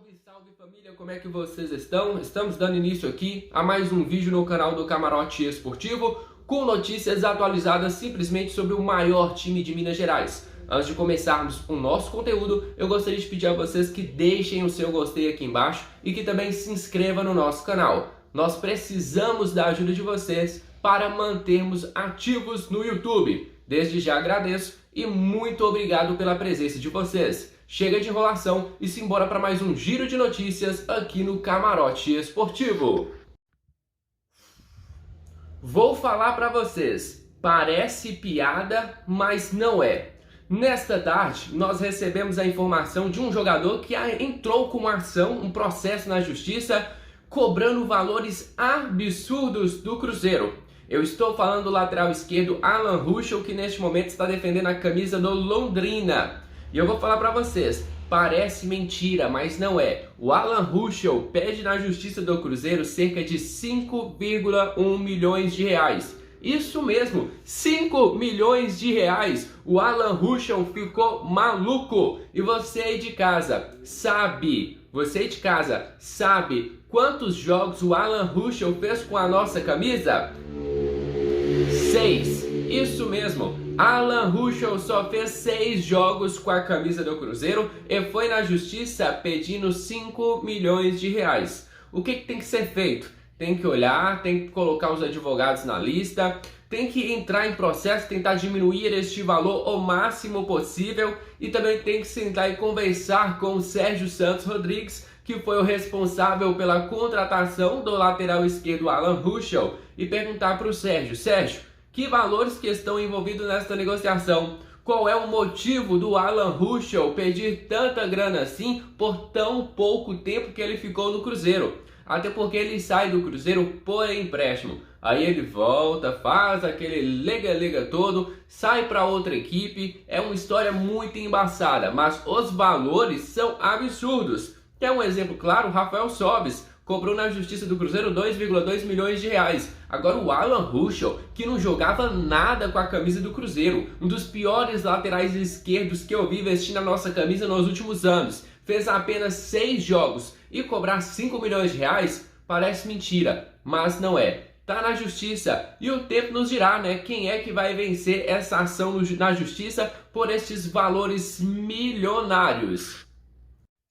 Salve, salve família, como é que vocês estão? Estamos dando início aqui a mais um vídeo no canal do Camarote Esportivo com notícias atualizadas simplesmente sobre o maior time de Minas Gerais. Antes de começarmos o nosso conteúdo, eu gostaria de pedir a vocês que deixem o seu gostei aqui embaixo e que também se inscrevam no nosso canal. Nós precisamos da ajuda de vocês para mantermos ativos no YouTube. Desde já agradeço e muito obrigado pela presença de vocês. Chega de enrolação e simbora para mais um giro de notícias aqui no Camarote Esportivo. Vou falar para vocês, parece piada, mas não é. Nesta tarde, nós recebemos a informação de um jogador que entrou com uma ação, um processo na justiça, cobrando valores absurdos do Cruzeiro. Eu estou falando do lateral esquerdo Alan Ruschel, que neste momento está defendendo a camisa do Londrina. E eu vou falar para vocês, parece mentira, mas não é. O Alan Ruschel pede na justiça do Cruzeiro cerca de 5,1 milhões de reais. Isso mesmo, 5 milhões de reais. O Alan Ruschel ficou maluco. E você aí de casa sabe quantos jogos o Alan Ruschel fez com a nossa camisa? 6. Isso mesmo, Alan Ruschel só fez 6 jogos com a camisa do Cruzeiro e foi na justiça pedindo 5 milhões de reais. O que tem que ser feito? Tem que olhar, tem que colocar os advogados na lista, tem que entrar em processo, tentar diminuir este valor o máximo possível e também tem que sentar e conversar com o Sérgio Santos Rodrigues, que foi o responsável pela contratação do lateral esquerdo Alan Ruschel, e perguntar para o Sérgio, que valores que estão envolvidos nesta negociação? Qual é o motivo do Alan Ruschel pedir tanta grana assim por tão pouco tempo que ele ficou no Cruzeiro? Até porque ele sai do Cruzeiro por empréstimo. Aí ele volta, faz aquele lega-lega todo, sai para outra equipe. É uma história muito embaçada, mas os valores são absurdos. Tem um exemplo claro, o Rafael Sobis cobrou na justiça do Cruzeiro 2,2 milhões de reais. Agora o Alan Ruschel, que não jogava nada com a camisa do Cruzeiro, um dos piores laterais esquerdos que eu vi vestindo a nossa camisa nos últimos anos, fez apenas 6 jogos e cobrar 5 milhões de reais parece mentira, mas não é. Tá na justiça e o tempo nos dirá, né, quem é que vai vencer essa ação na justiça por estes valores milionários.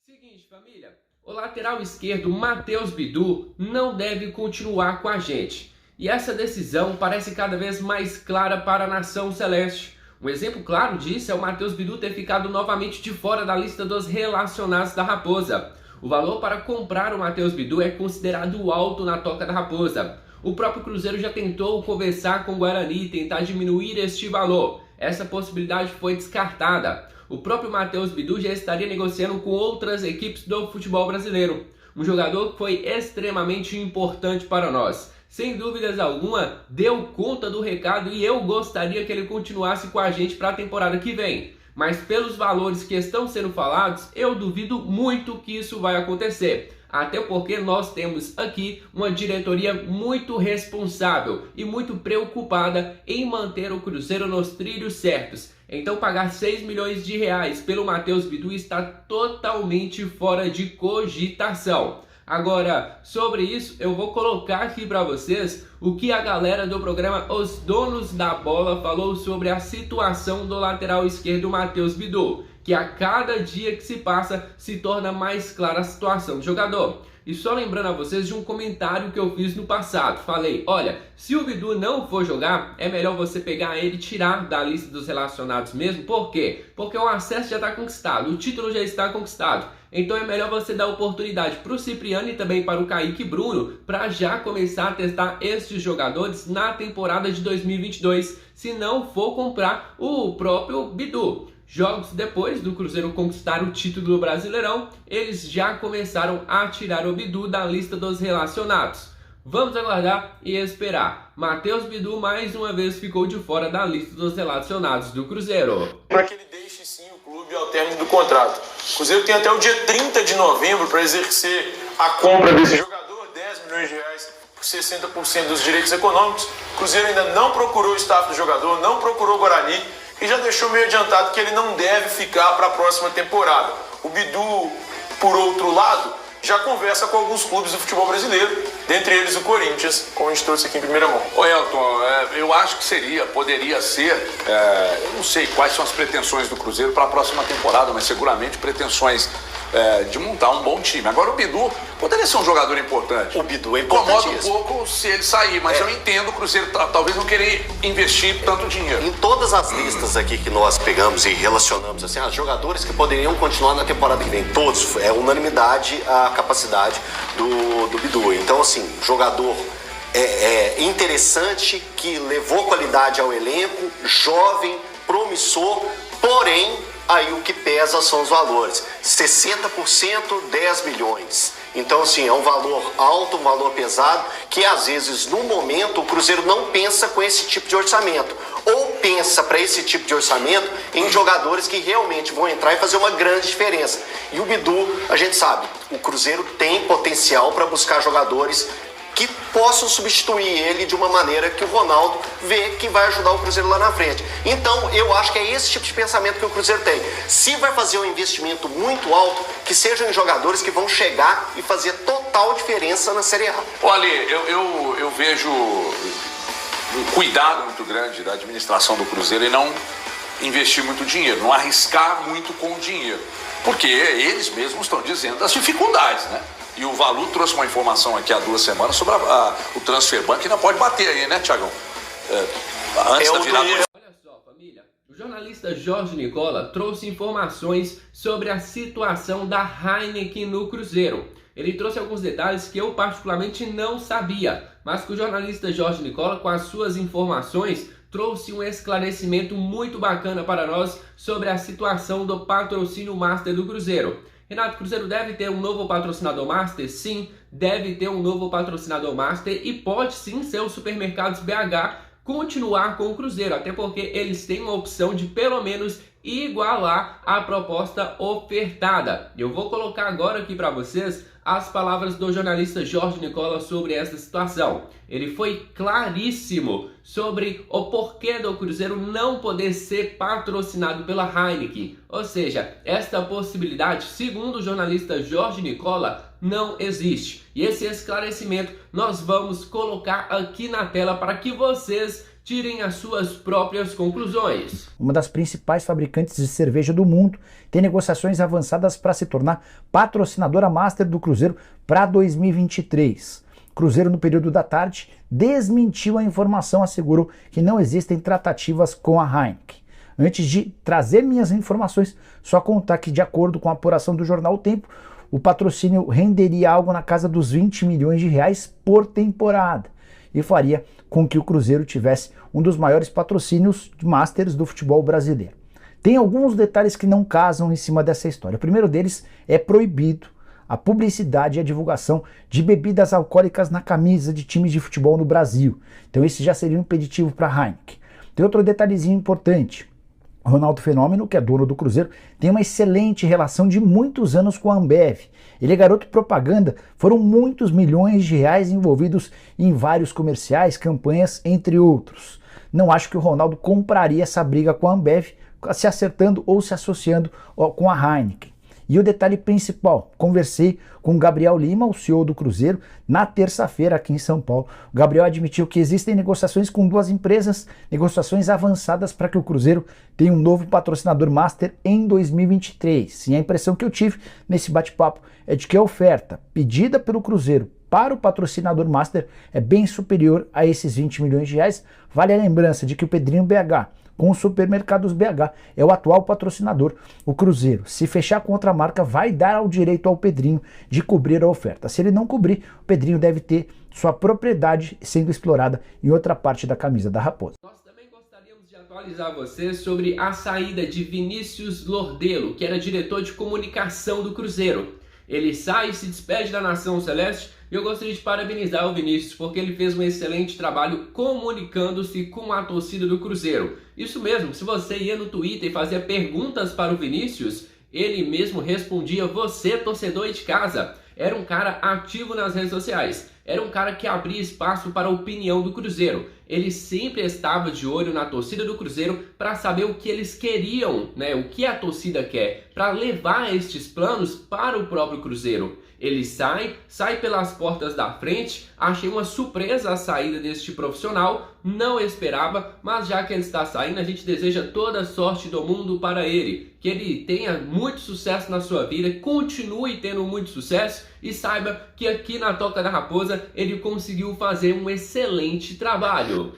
Seguinte, família, o lateral esquerdo Matheus Bidu não deve continuar com a gente. E essa decisão parece cada vez mais clara para a nação celeste. Um exemplo claro disso é o Matheus Bidu ter ficado novamente de fora da lista dos relacionados da Raposa. O valor para comprar o Matheus Bidu é considerado alto na Toca da Raposa. O próprio Cruzeiro já tentou conversar com o Guarani e tentar diminuir este valor. Essa possibilidade foi descartada. O próprio Matheus Bidu já estaria negociando com outras equipes do futebol brasileiro. Um jogador que foi extremamente importante para nós. Sem dúvidas alguma, deu conta do recado e eu gostaria que ele continuasse com a gente para a temporada que vem. Mas pelos valores que estão sendo falados, eu duvido muito que isso vai acontecer. Até porque nós temos aqui uma diretoria muito responsável e muito preocupada em manter o Cruzeiro nos trilhos certos. Então pagar 6 milhões de reais pelo Matheus Bidu está totalmente fora de cogitação. Agora, sobre isso, eu vou colocar aqui para vocês o que a galera do programa Os Donos da Bola falou sobre a situação do lateral esquerdo Matheus Bidu, que a cada dia que se passa se torna mais clara a situação do jogador. E só lembrando a vocês de um comentário que eu fiz no passado. Falei, olha, se o Bidu não for jogar, é melhor você pegar ele e tirar da lista dos relacionados mesmo. Por quê? Porque o acesso já está conquistado, o título já está conquistado. Então é melhor você dar oportunidade para o Cipriano e também para o Kaique Bruno para já começar a testar estes jogadores na temporada de 2022, se não for comprar o próprio Bidu. Jogos depois do Cruzeiro conquistar o título do Brasileirão, eles já começaram a tirar o Bidu da lista dos relacionados. Vamos aguardar e esperar. Matheus Bidu mais uma vez ficou de fora da lista dos relacionados do Cruzeiro. Para que ele deixe sim o clube ao término do contrato. O Cruzeiro tem até o dia 30 de novembro para exercer a compra desse jogador, 10 milhões de reais por 60% dos direitos econômicos. O Cruzeiro ainda não procurou o staff do jogador, não procurou o Guarani e já deixou meio adiantado que ele não deve ficar para a próxima temporada. O Bidu por outro lado, já conversa com alguns clubes do futebol brasileiro, dentre eles o Corinthians, como a gente trouxe aqui em primeira mão. Ô Elton, eu acho que poderia ser, eu não sei quais são as pretensões do Cruzeiro para a próxima temporada, mas seguramente pretensões de montar um bom time. Agora o Bidu poderia ser um jogador importante. O Bidu é importante. Incomoda um pouco se ele sair, mas eu entendo o Cruzeiro talvez não querer investir tanto dinheiro. Em todas as listas aqui que nós pegamos e relacionamos, assim, os jogadores que poderiam continuar na temporada que vem, todos, é unanimidade a capacidade do Bidu. Então, assim, jogador interessante, que levou qualidade ao elenco, jovem, promissor, porém, aí o que pesa são os valores. 60%, 10 milhões. Então, assim, é um valor alto, um valor pesado, que às vezes, no momento, o Cruzeiro não pensa com esse tipo de orçamento. Ou pensa para esse tipo de orçamento em jogadores que realmente vão entrar e fazer uma grande diferença. E o Bidu, a gente sabe, o Cruzeiro tem potencial para buscar jogadores que possam substituir ele de uma maneira que o Ronaldo vê que vai ajudar o Cruzeiro lá na frente. Então, eu acho que é esse tipo de pensamento que o Cruzeiro tem. Se vai fazer um investimento muito alto, que sejam em jogadores que vão chegar e fazer total diferença na Série A. Olha, eu vejo um cuidado muito grande da administração do Cruzeiro em não investir muito dinheiro, não arriscar muito com o dinheiro. Porque eles mesmos estão dizendo das dificuldades, né? E o Valu trouxe uma informação aqui há 2 semanas sobre o Transfer Ban, que ainda pode bater aí, né, Thiagão? Antes da virada. Olha só, família. O jornalista Jorge Nicola trouxe informações sobre a situação da Heineken no Cruzeiro. Ele trouxe alguns detalhes que eu particularmente não sabia, mas que o jornalista Jorge Nicola, com as suas informações, trouxe um esclarecimento muito bacana para nós sobre a situação do patrocínio Master do Cruzeiro. Renato, o Cruzeiro deve ter um novo patrocinador Master? Sim, deve ter um novo patrocinador Master e pode sim ser o Supermercados BH continuar com o Cruzeiro, até porque eles têm uma opção de pelo menos igualar a proposta ofertada. Eu vou colocar agora aqui para vocês as palavras do jornalista Jorge Nicola sobre essa situação. Ele foi claríssimo sobre o porquê do Cruzeiro não poder ser patrocinado pela Heineken. Ou seja, esta possibilidade, segundo o jornalista Jorge Nicola, não existe. E esse esclarecimento nós vamos colocar aqui na tela para que vocês tirem as suas próprias conclusões. Uma das principais fabricantes de cerveja do mundo tem negociações avançadas para se tornar patrocinadora Master do Cruzeiro para 2023. Cruzeiro, no período da tarde, desmentiu a informação, assegurou que não existem tratativas com a Heineken. Antes de trazer minhas informações, só contar que, de acordo com a apuração do jornal O Tempo, o patrocínio renderia algo na casa dos 20 milhões de reais por temporada e faria com que o Cruzeiro tivesse um dos maiores patrocínios de Masters do futebol brasileiro. Tem alguns detalhes que não casam em cima dessa história. O primeiro deles é proibido a publicidade e a divulgação de bebidas alcoólicas na camisa de times de futebol no Brasil. Então esse já seria um impeditivo para a Heineken. Tem outro detalhezinho importante. O Ronaldo Fenômeno, que é dono do Cruzeiro, tem uma excelente relação de muitos anos com a Ambev. Ele é garoto propaganda, foram muitos milhões de reais envolvidos em vários comerciais, campanhas, entre outros. Não acho que o Ronaldo compraria essa briga com a Ambev, se acertando ou se associando com a Heineken. E o detalhe principal, conversei com o Gabriel Lima, o CEO do Cruzeiro, na terça-feira aqui em São Paulo. O Gabriel admitiu que existem negociações com 2 empresas, negociações avançadas para que o Cruzeiro tenha um novo patrocinador Master em 2023. E a impressão que eu tive nesse bate-papo é de que a oferta pedida pelo Cruzeiro para o patrocinador Master é bem superior a esses 20 milhões de reais. Vale a lembrança de que o Pedrinho BH, com os Supermercados BH, é o atual patrocinador. O Cruzeiro, se fechar com outra marca, vai dar o direito ao Pedrinho de cobrir a oferta. Se ele não cobrir, o Pedrinho deve ter sua propriedade sendo explorada em outra parte da camisa da Raposa. Nós também gostaríamos de atualizar você sobre a saída de Vinícius Lordelo, que era diretor de comunicação do Cruzeiro. Ele sai e se despede da Nação Celeste. E eu gostaria de parabenizar o Vinícius, porque ele fez um excelente trabalho comunicando-se com a torcida do Cruzeiro. Isso mesmo, se você ia no Twitter e fazia perguntas para o Vinícius, ele mesmo respondia: você, torcedor de casa. era um cara ativo nas redes sociais, era um cara que abria espaço para a opinião do Cruzeiro. Ele sempre estava de olho na torcida do Cruzeiro para saber o que eles queriam, né? O que a torcida quer, para levar estes planos para o próprio Cruzeiro. Ele sai pelas portas da frente. Achei uma surpresa a saída deste profissional, não esperava, mas já que ele está saindo, a gente deseja toda a sorte do mundo para ele. Que ele tenha muito sucesso na sua vida, continue tendo muito sucesso e saiba que aqui na Toca da Raposa ele conseguiu fazer um excelente trabalho.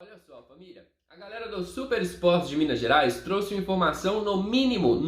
Olha só, família, a galera do Super Esportes de Minas Gerais trouxe uma informação no mínimo,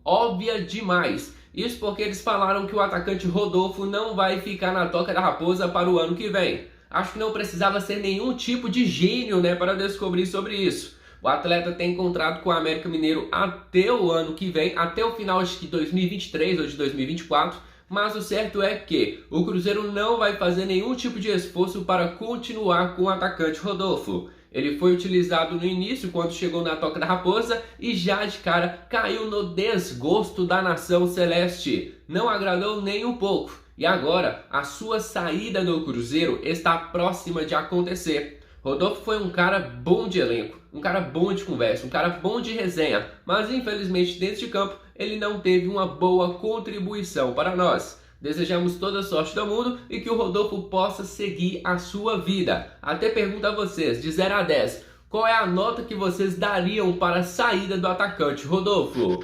óbvia demais. Isso porque eles falaram que o atacante Rodolfo não vai ficar na Toca da Raposa para o ano que vem. Acho que não precisava ser nenhum tipo de gênio, né, para descobrir sobre isso. O atleta tem contrato com o América Mineiro até o ano que vem, até o final de 2023 ou de 2024, mas o certo é que o Cruzeiro não vai fazer nenhum tipo de esforço para continuar com o atacante Rodolfo. Ele foi utilizado no início quando chegou na Toca da Raposa e já de cara caiu no desgosto da nação celeste. Não agradou nem um pouco. E agora a sua saída do Cruzeiro está próxima de acontecer. Rodolfo foi um cara bom de elenco, um cara bom de conversa, um cara bom de resenha, mas infelizmente dentro de campo ele não teve uma boa contribuição para nós. Desejamos toda a sorte do mundo e que o Rodolfo possa seguir a sua vida. Até pergunto a vocês, de 0 a 10, qual é a nota que vocês dariam para a saída do atacante Rodolfo?